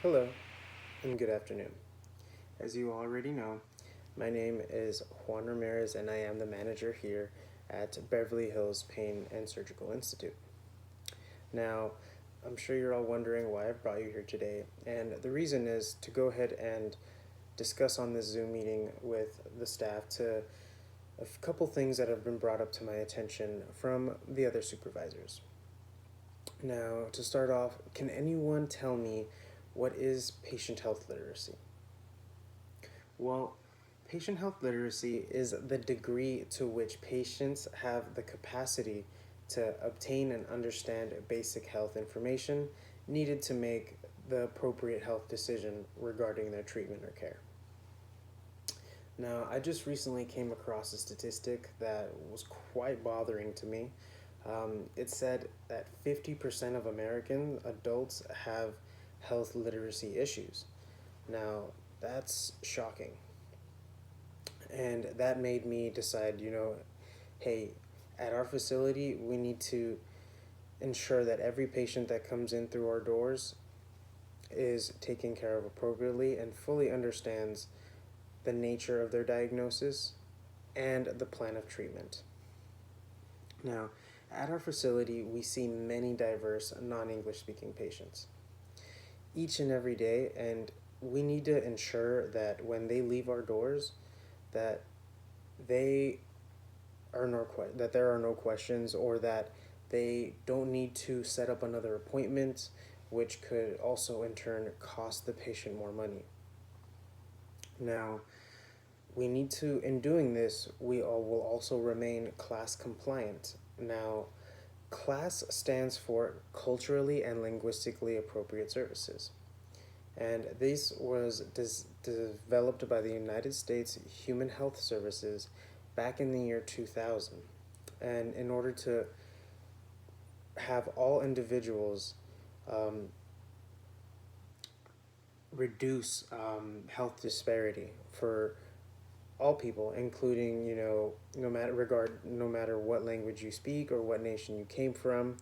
Hello and good afternoon. As you already know, my name is Juan Ramirez and I am the manager here at Beverly Hills Pain and Surgical Institute. Now, I'm sure you're all wondering why I've brought you here today, and the reason is to go ahead and discuss on this Zoom meeting with the staff to a couple things that have been brought up to my attention from the other supervisors. Now, to start off, can anyone tell me what is patient health literacy? Well, patient health literacy is the degree to which patients have the capacity to obtain and understand basic health information needed to make the appropriate health decision regarding their treatment or care. Now, I just recently came across a statistic that was quite bothering to me. It said that 50% of American adults have health literacy issues. Now, that's shocking. And that made me decide, hey, at our facility, we need to ensure that every patient that comes in through our doors is taken care of appropriately and fully understands the nature of their diagnosis and the plan of treatment. Now, at our facility, we see many diverse non English speaking patients each and every day, and we need to ensure that when they leave our doors, that they that there are no questions, or that they don't need to set up another appointment, which could also in turn cost the patient more money. Now, we need to, in doing this, we all will also remain class compliant. Now, CLAS stands for Culturally and Linguistically Appropriate Services. And this was developed by the United States Human Health Services back in the year 2000. And in order to have all individuals reduce health disparity for all people, including no matter what language you speak or what nation you came from,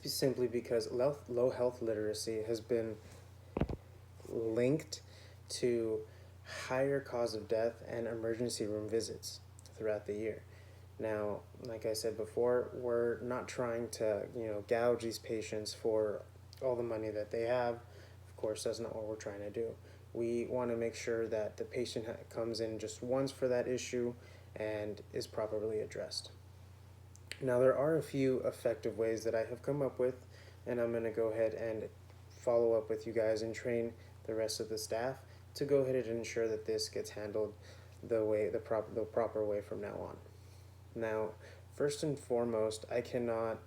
simply because low health literacy has been linked to higher cause of death and emergency room visits throughout the year. Now, like I said before, we're not trying to gouge these patients for all the money that they have. Of course, that's not what we're trying to do. We want to make sure that the patient comes in just once for that issue and is properly addressed. Now, there are a few effective ways that I have come up with, and I'm going to go ahead and follow up with you guys and train the rest of the staff to go ahead and ensure that this gets handled the proper way from now on. Now, first and foremost, I cannot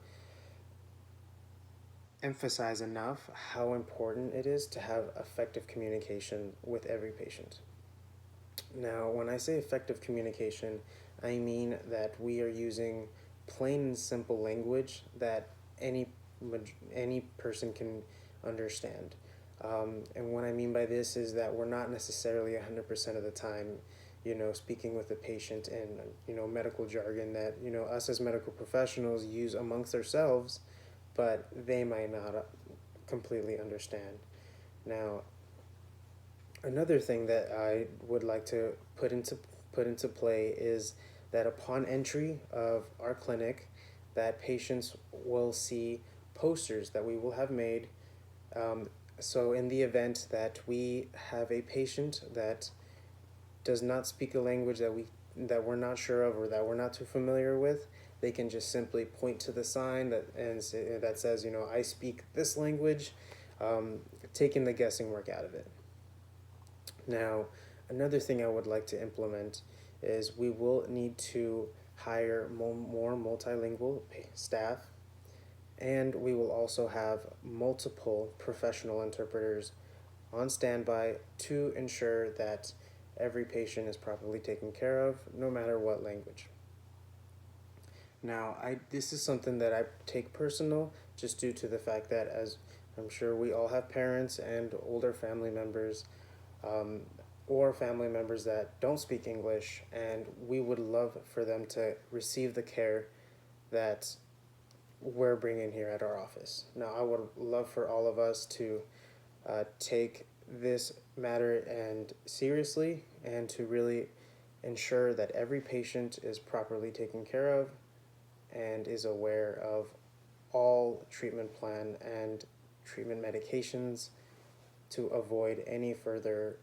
emphasize enough how important it is to have effective communication with every patient. Now, when I say effective communication, I mean that we are using plain and simple language that any person can understand. And what I mean by this is that we're not necessarily 100% of the time, speaking with the patient in, medical jargon that, us as medical professionals use amongst ourselves, but they might not completely understand. Now, another thing that I would like to put into play is that upon entry of our clinic, that patients will see posters that we will have made. So in the event that we have a patient that does not speak a language that we're not sure of or that we're not too familiar with, they can just simply point to the sign that says, I speak this language, taking the guessing work out of it. Now, another thing I would like to implement is we will need to hire more multilingual staff, and we will also have multiple professional interpreters on standby to ensure that every patient is properly taken care of, no matter what language. Now, this is something that I take personal, just due to the fact that, as I'm sure we all have parents and older family members, or family members that don't speak English, and we would love for them to receive the care that we're bringing here at our office. Now, I would love for all of us to take this matter and seriously, and to really ensure that every patient is properly taken care of and is aware of all treatment plan and treatment medications to avoid any further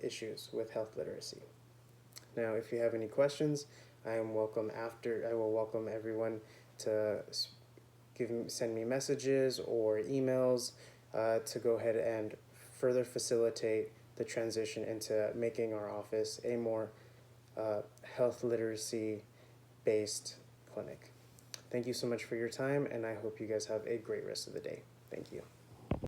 issues with health literacy. Now, if you have any questions, I will welcome everyone to send me messages or emails to go ahead and further facilitate the transition into making our office a more health literacy based clinic. Thank you so much for your time, and I hope you guys have a great rest of the day. Thank you.